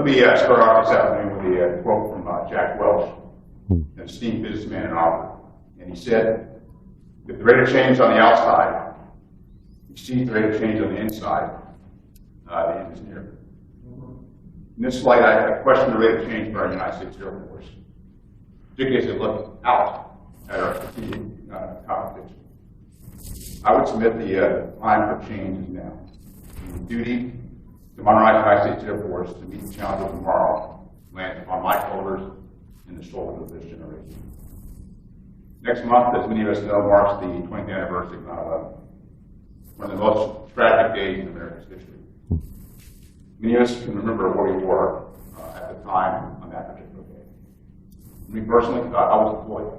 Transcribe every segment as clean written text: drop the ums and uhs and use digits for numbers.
Let me start off this afternoon with a quote from Jack Welch, an esteemed businessman and author. And he said, if the rate of change on the outside exceeds the rate of change on the inside, the end is near. In this light, I question the rate of change for our United States Air Force, particularly as I look out at our strategic competition. I would submit the time for change is now. The duty to modernize the United States Air Force to meet the challenges of tomorrow lands upon my shoulders and the shoulders of this generation. Next month, as many of us know, marks the 20th anniversary of 9/11, one of the most tragic days in America's history. Many of us can remember where we were at the time on that particular day. Me personally, I was deployed.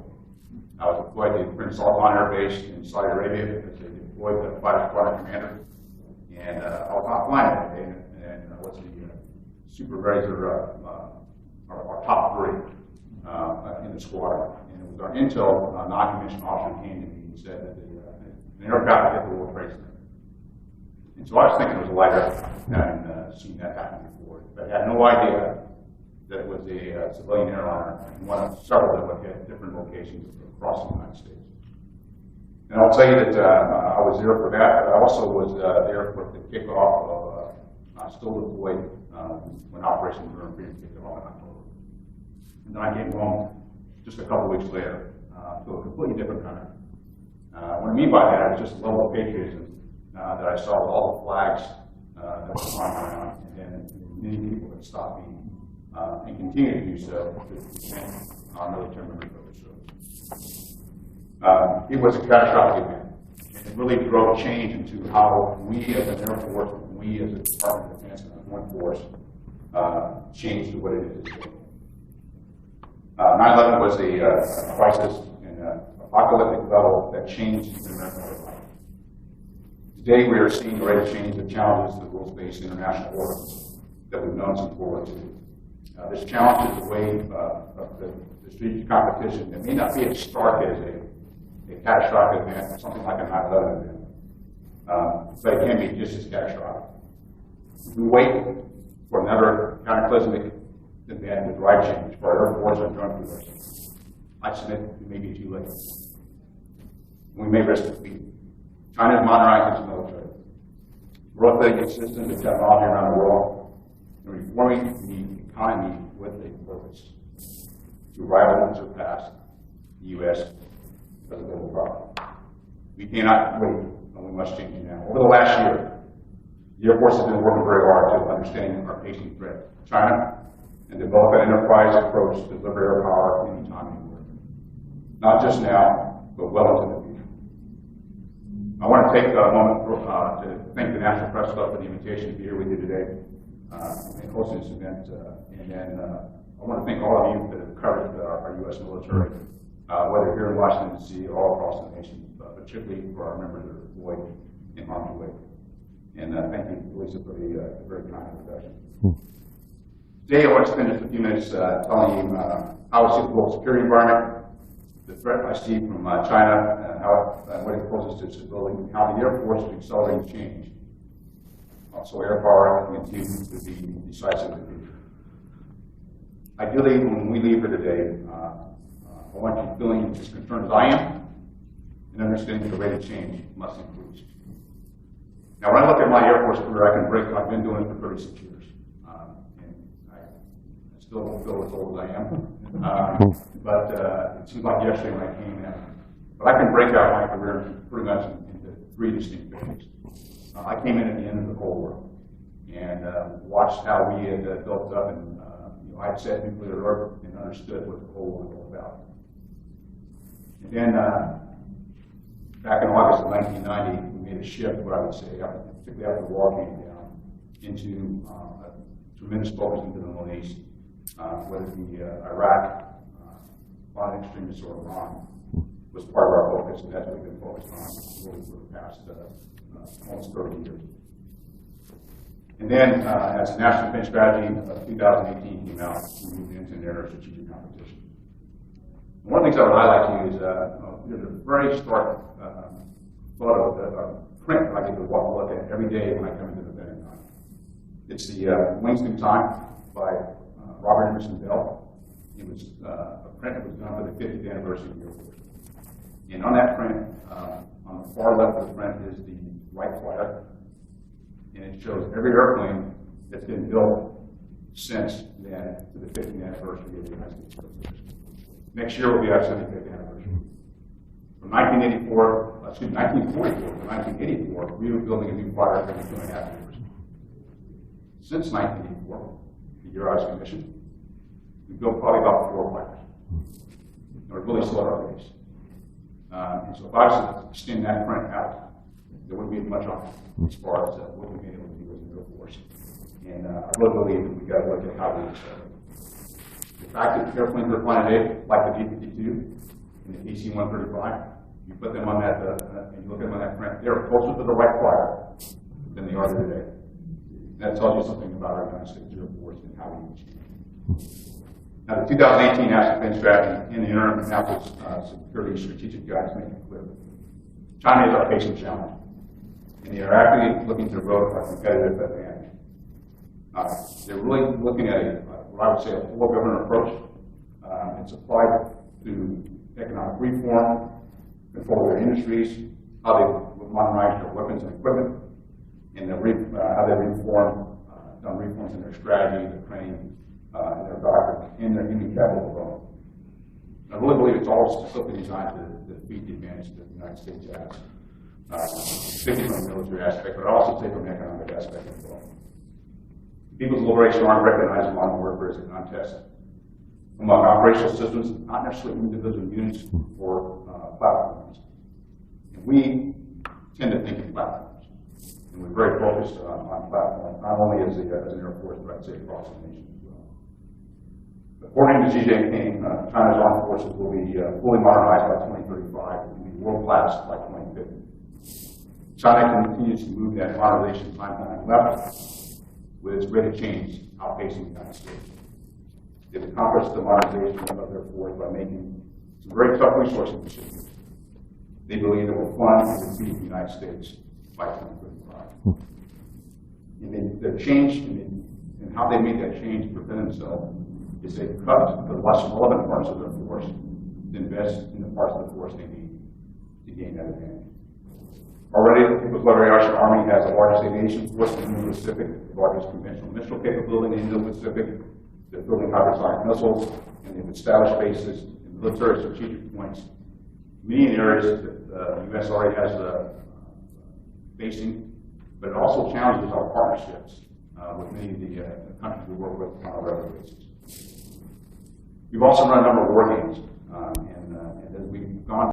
I was deployed to Prince Sultan Air Base in Saudi Arabia as they deployed the fighter squadron commander. And I was not flying that day, and I was the supervisor of our top three in the squadron. And it was our intel non-commissioned officer who came to me and said that an aircraft hit the World Trade Center. And so I was thinking it was a light aircraft, having seen that happen before. But I had no idea that it was a civilian airliner, and one of several that would hit different locations across the United States. And I'll tell you that I was there for that, but I also was there for the kickoff of still deployed when Operation Enduring Freedom kicked off in October. And then I came home just a couple weeks later to a completely different country. What I mean by that is just a level of patriotism that I saw with all the flags that were flying around, and many people that stopped me and continue to do so to defend our military members of the service. It was a catastrophic event. It really drove change into how we as an Air Force, we as a Department of Defense and as one force, changed to what it is today. 9/11 was a crisis and an apocalyptic level that changed the American way of life. Today we are seeing the rate of change that challenges the rules-based international order that we've known since World War II. This challenge is a wave of the strategic competition that may not be as stark as a catastrophic event, something like a 9/11 event, but it can be just as catastrophic. If we wait for another cataclysmic event to drive change for our Air Force and joint force, I submit it may be too late. We may risk defeat. China is modernizing its military. We're updating its systems and technology around the world, and reforming the economy with a purpose to rival and surpass the U.S. as a global power. We cannot wait, and we must change it now. Over the last year, the Air Force has been working very hard to understand our pacing threat, China, and develop an enterprise approach to deliver air power anytime, anywhere. Not just now, but well into the future. I want to take a moment to thank the National Press Club for the invitation to be here with you today and hosting this event. And then I want to thank all of you that have covered our U.S. military, whether here in Washington, D.C. or all across the nation, but particularly for our members that are deployed in harm's way. And thank you, Lisa, for the very kind introduction. Today, I want to spend just a few minutes telling you how I see the global security environment, the threat I see from China, and what it poses to stability, and how the Air Force is accelerating change. Also, air power can continue to be decisive in the future. Ideally, when we leave here today, I want you feeling as concerned as I am, and understanding the rate of change must increase. Now, when I look at my Air Force career, I can break. I've been doing it for 36 years. Still don't feel as old as I am, but it seems like yesterday when I came in. But I can break out my career pretty much into three distinct phases. I came in at the end of the Cold War and watched how we had built up, and I had set nuclear orbit and understood what the Cold War was all about. And then back in August of 1990, we made a shift, what I would say, particularly after the war came down, into a tremendous focus into the Middle East. Whether it be Iraq, violent extremists, or Iran, was part of our focus, and that's what we've been focused on really for the past almost 30 years. And then, as the National Defense Strategy of 2018 came out, we moved into an era of strategic competition. And one of the things I would highlight to you is there's a very stark photo, a print that I get to look at every day when I come into the Pentagon. It's the wings through time. by Robert Emerson Bell. It was a print that was done for the 50th anniversary of the Airforce. And on that print, on the far left of the print is the Wright Flyer, and it shows every airplane that's been built since then to the 50th anniversary of the United States Air Force. Next year will be our 75th anniversary. From 1944 to 1984, we were building a new fighter every 2.5 years. Since 1984, the year I was commissioned, we built probably about 4 fighters. And we're really slow at our pace. And so if I was to extend that print out, there wouldn't be much on it as far as what we've been able to do as an Air Force. And I really believe that we've got to look at how we accelerate. The fact that airplanes are flying today, like the B-52 and the DC-135, you put them on that, and you look at them on that print, they're closer to the Wright Flyer than they are today. That tells you something about our United States Air Force and how we achieve it. Now, the 2018 National Defense Strategy and the interim National Security Strategic Guidance make it clear. China is our facing challenge, and they are actively looking to erode our competitive advantage. They're really looking at what I would say a full government approach. It's applied to economic reform, control their industries, how they modernize their weapons and equipment, and how they done reforms in their strategy, their training, and their doctrine, and their human capital development. I really believe it's all specifically designed to defeat the advantage that the United States has, particularly from the military aspect, but also take from the economic aspect as well. The People's Liberation Army recognizes modern warfare as a contest among operational systems, not necessarily individual units or platforms. And we tend to think in platforms, and we're very focused on platforms, not only as an Air Force, but I'd say across the nation as well. According to Xi Jinping, China's armed forces will be fully modernized by 2035 and be world-class by 2050. China continues to move that modernization timeline left, with its rate of change outpacing the United States. They've accomplished the modernization of their force by making some very tough resourcing decisions. They believe it will fund and defeat the United States by 2035. And the change in how they make that change to prevent themselves is they cut the less relevant parts of their force to invest in the parts of the force they need to gain that advantage. Already, the People's Liberation Army has the largest aviation force in the Indo-Pacific, the largest conventional missile capability in the Indo-Pacific. They're building hypersonic missiles, and they've established bases in military strategic points. Many areas that the U.S. already has basing, but it also challenges our partnerships with many of the countries we work with on our regular basis. We've also run a number of war games